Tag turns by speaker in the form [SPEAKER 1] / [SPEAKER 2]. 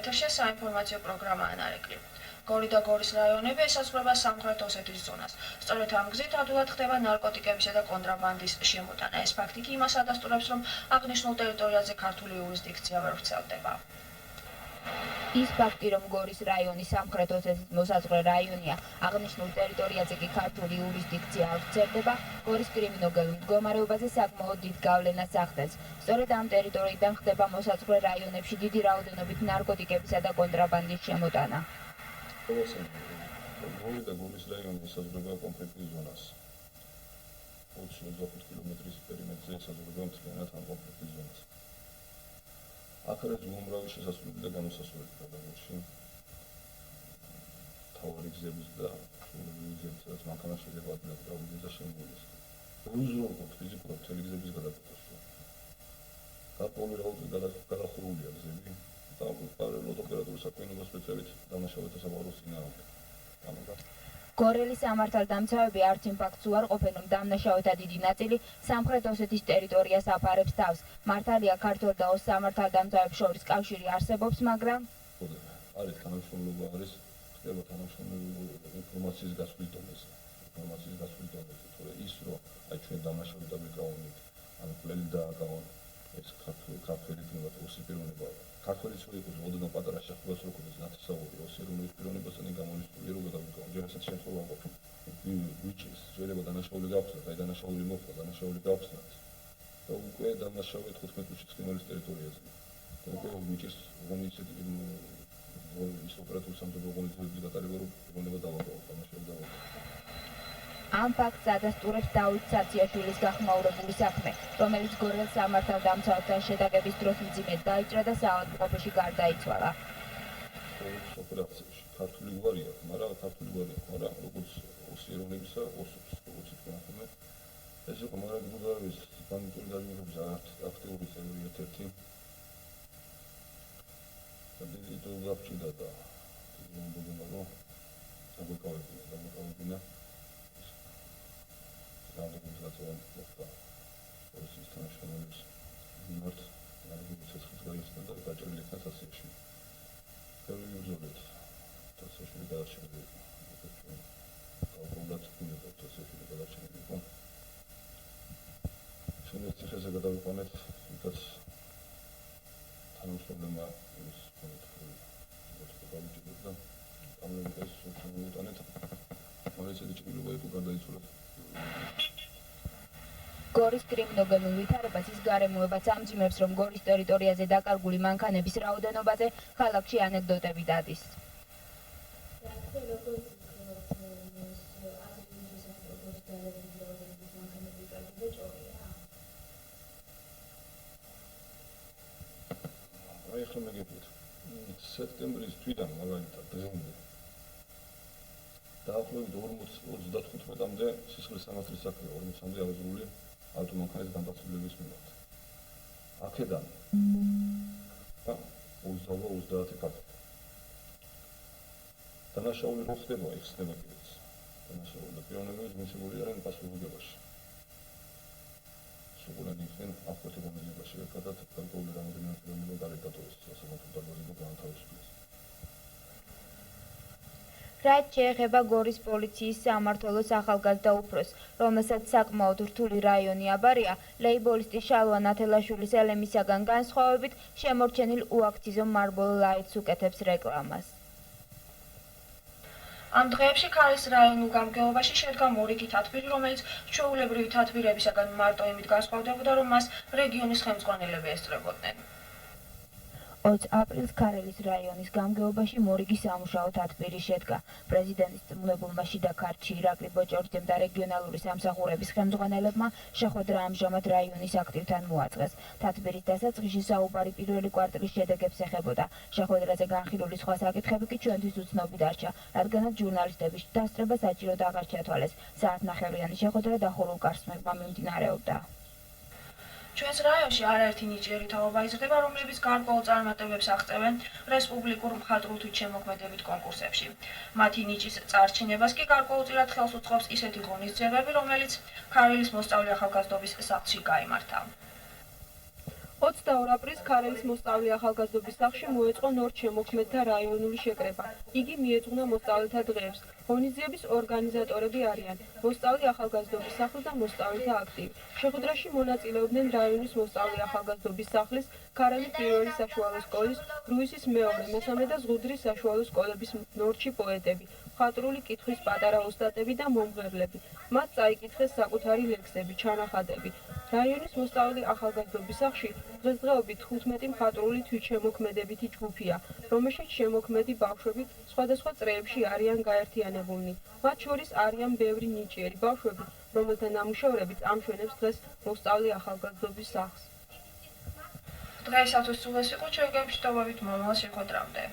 [SPEAKER 1] ეთერშია საინფორმაციო პროგრამა ანარეკლი. გორი და გორის რაიონები ესაზღვრება სამხრეთ ოსეთის ზონას. სწორედ ამ გზით ადვილად ხდება ნარკოტიკებისა და კონტრაბანდის შემოტანა. ეს ფაქტი კი იმას ადასტურებს, რომ აღნიშნულ ტერიტორიაზე ქართული იურისდიქცია ვერ ვრცელდება.
[SPEAKER 2] ის ფაქტი, რომ გორის რაიონი სამხრეთ ოსეთის მოსაზღვრე რაიონია, აღნიშნულ ტერიტორიაზე კი ქართული იურისდიქცია არ ვრცელდება, გორის კრიმინოგენურ მდგომარეობაზე საკმაოდ დიდ გავლენას ახდენს. სწორედ ამ ტერიტორიიდან ხდება მოსაზღვრე რაიონებში დიდი რაოდენობით ნარკოტიკებისა და კონტრაბანდის შემოტანა.
[SPEAKER 3] გორი და გორის რაიონი ესაზღვრება კონკრეტულ ზონას. 20-25 კილომეტრის პერიმეტრზე ესაზღვრება მთლიანად ამ კონკრეტულ ზონას. აქ არის უამრავი შესასვლელი და გამოსასვლელი გადაგურში. თავარი გზების და სრულიად გზების, რაც მანქანა შეიძლება გადაგვიდეს და შემოგვიდეს. უზრუნველყოფს ფიზიკურად მთელი გზების გადაკეთებას. გარკვეული რაოდენობით გადახურულია გზები და პარალელურად ოპერატორის საქმიანობა სპეციალით დამნაშავეთა საყვარლის წინააღმდეგ.
[SPEAKER 2] გორელის სამართალდამცავები არც იმ ფაქტს უარყოფენ, რომ დამნაშავეთა დიდი ნაწილი სამხრეთ ოსეთის ტერიტორიას აფარებს თავს. მართალია, ქართველ და ოს სამართალდამცავებს შორის კავშირი არსებობს, მაგრამ
[SPEAKER 3] არის თანამშრომლობა, ხდება თანამშრომლობა ინფორმაციის გასვლის დონეზე. თორე ის, რომ აი ჩვენ დამნაშავეთა მიკაონით, ანუ ყველი დააკავონ ეს ქართველი იქნება ოსი პიროვნება. ქართველი ცოდნას ოდნავ პატარა შეხვედრას როქოდეს ნათესაური ოსი ეროვნების პიროვნებასთან გამორიცხულია რომ გადავიკავო. ჯერასაც შემთხვევა ყოფ. ვიჭის შეიძლება დანაშაული გავხსნათ, აი დანაშაული მოხდა, დანაშაული გავხსნათ. და უკვე დამნაშავე 15 წუთში ცხინვალის ტერიტორიაზე. და უკვე ვიჭის ღონისძიების ის ოპერატიული სამხედრო ღონისძიების გატარება რომ პიროვნება დავაკავო, დამნაშავე დავაკავო.
[SPEAKER 2] ამ ფაქტს ადასტურებს დავით საციაშვილის გახმაურებული საქმე, რომელიც გორელის სამართალდამცავებთან შეტაკების დროს მძიმედ დაიჭრა და საავადმყოფოში გარდაიცვალა.
[SPEAKER 3] ოპერაციაში ქართული გვარი აქვს, მაგრამ როგორც ოსი ეროვნებისა, როგორც თქვენ ეს იყო მარად გუდარის ბანკური დაჟინების აქტიური წევრი ერთ-ერთი. დიდი დაგჭირდა და მომდევნო რომ დაგვეკავებინა. Organizacja mochła Polski Stanowczonych Nord, na negocjacjach zgranicznych do zaczęli kasację. Pełni wzorzec, to coś mi da się oglądać wspólnie, to coś mi da się wykonać. Wszędzie chcę zagadać panet, teraz tam już problema jest panet, który jest tam jest panet, ale co dzieci lubią pogadać sobie.
[SPEAKER 2] გორის კრიმინოგენურ ვითარებას ის გარემოებაც ამძიმებს, რომ გორის ტერიტორიაზე დაკარგული მანქანების რაოდენობაზე ქალაქში ანეკდოტები დადის.
[SPEAKER 3] აი ახლა მეგებრთ, სექტემბრის თვიდან მაგალითად დღემდე დაახლოებით 45-მდე სისხლის სამართლის საქმე 40-მდე აღზრული ავტომანქანის განთავსების მიმართ. აქედან 30 კაცი. დანაშაული რო ხდება, იხსნება კიდეც. დანაშაული და პიროვნებების მიცემული არიან პასუხისმგებაში. სულ იქნებ აფეთქება მიზნებაში ერთადაც გარკვეული რამოდენიმე პიროვნება გარეკატორის სასამართლო დარბაზიდან განთავსდეს.
[SPEAKER 2] რაც შეეხება გორის პოლიციის სამმართველოს ახალგაზრდა უფროსს, რომელსაც საკმაოდ რთული რაიონი აბარია, ლეიბოლისტი შალვა ნათელაშვილის ელემისაგან განსხვავებით, შემორჩენილ უაქციზო მარბოლ ლაიტს უკეთებს რეკლამას.
[SPEAKER 1] ამ დღეებში ქარის რაიონულ გამგეობაში შედგა მორიგი თათბირი, რომელიც ჩვეულებრივი თათბირებისაგან მარტო იმით განსხვავდებოდა, რომ მას რეგიონის ხელმძღვანელები ესწრებოდნენ.
[SPEAKER 2] 20 აპრილს ქარელის რაიონის გამგეობაში მორიგი სამუშაო თათბირი შედგა. პრეზიდენტის წმუნებულმა შიდა ქართლში ირაკლი ბოჭორძემ და რეგიონალური სამსახურების ხელმძღვანელებმა შეხვედრა ამჟამად რაიონის აქტივთან მოაწყეს. თათბირის დასაწყისში საუბარი პირველი კვარტალის შედეგებს ეხებოდა. შეხვედრაზე განხილული სხვა საკითხები კი ჩვენთვის უცნობი დარჩა, რადგანაც ჟურნალისტების დასწრება საჭიროდ აღარ ჩათვალეს. საათნახევრიანი შეხვედრა დახურულ კარსმებმა მიმდინარეობდა.
[SPEAKER 1] ჩვენს რაიონში არაერთი ნიჭიერი თაობა იზრდება, რომლებიც გარკვეულ წარმატებებს აღწევენ რესპუბლიკურ მხატვრულ შემოქმედებით კონკურსებში. მათი ნიჭის წარჩინებას კი გარკვეულწილად ხელს უწყობს ისეთი ღონისძიებები, რომელიც ქარელის მოსწავლე ახალგაზრდობის სახლში გაიმართა.
[SPEAKER 4] 22 აპრილს ქარელის მოსწავლე ახალგაზრდობის სახლში მოეწყო ნორჩ შემოქმედთა რაიონული შეკრება. იგი მიეძღვნა მოსწავლეთა დღეებს. ღონისძიების ორგანიზატორები არიან მოსწავლე ახალგაზრდობის სახლი და მოსწავლეთა აქტივი. შეხვედრაში მონაწილეობდნენ რაიონის მოსწავლე ახალგაზრდობის სახლის, ქარელის პირველი საშუალო სკოლის, რუისის მეორე, მესამე და ზღუდრის საშუალო სკოლების ნორჩი პოეტები, მხატვრული კითხვის პატარა ოსტატები და მომღერლები. მათ წაიკითხეს საკუთარი ლექსები, ჩანახატები. რაიონის მოსწავლე ახალგაზრდობის სახლში დღესდღეობით 15 მხატვრული თვითშემოქმედებითი ჯგუფია, რომელშიც შემოქმედი ბავშვები სხვადასხვა წრეებში არიან გაერთიანებულნი. მათ შორის არიან ბევრი ნიჭიერი ბავშვები, რომელთა ნამუშევრებიც ამშვენებს დღეს მოსწავლე ახალგაზრდობის სახლს.
[SPEAKER 1] დღეისათვის სულ ეს იყო, შევგებთ, მომავალ შეხვედრამდე.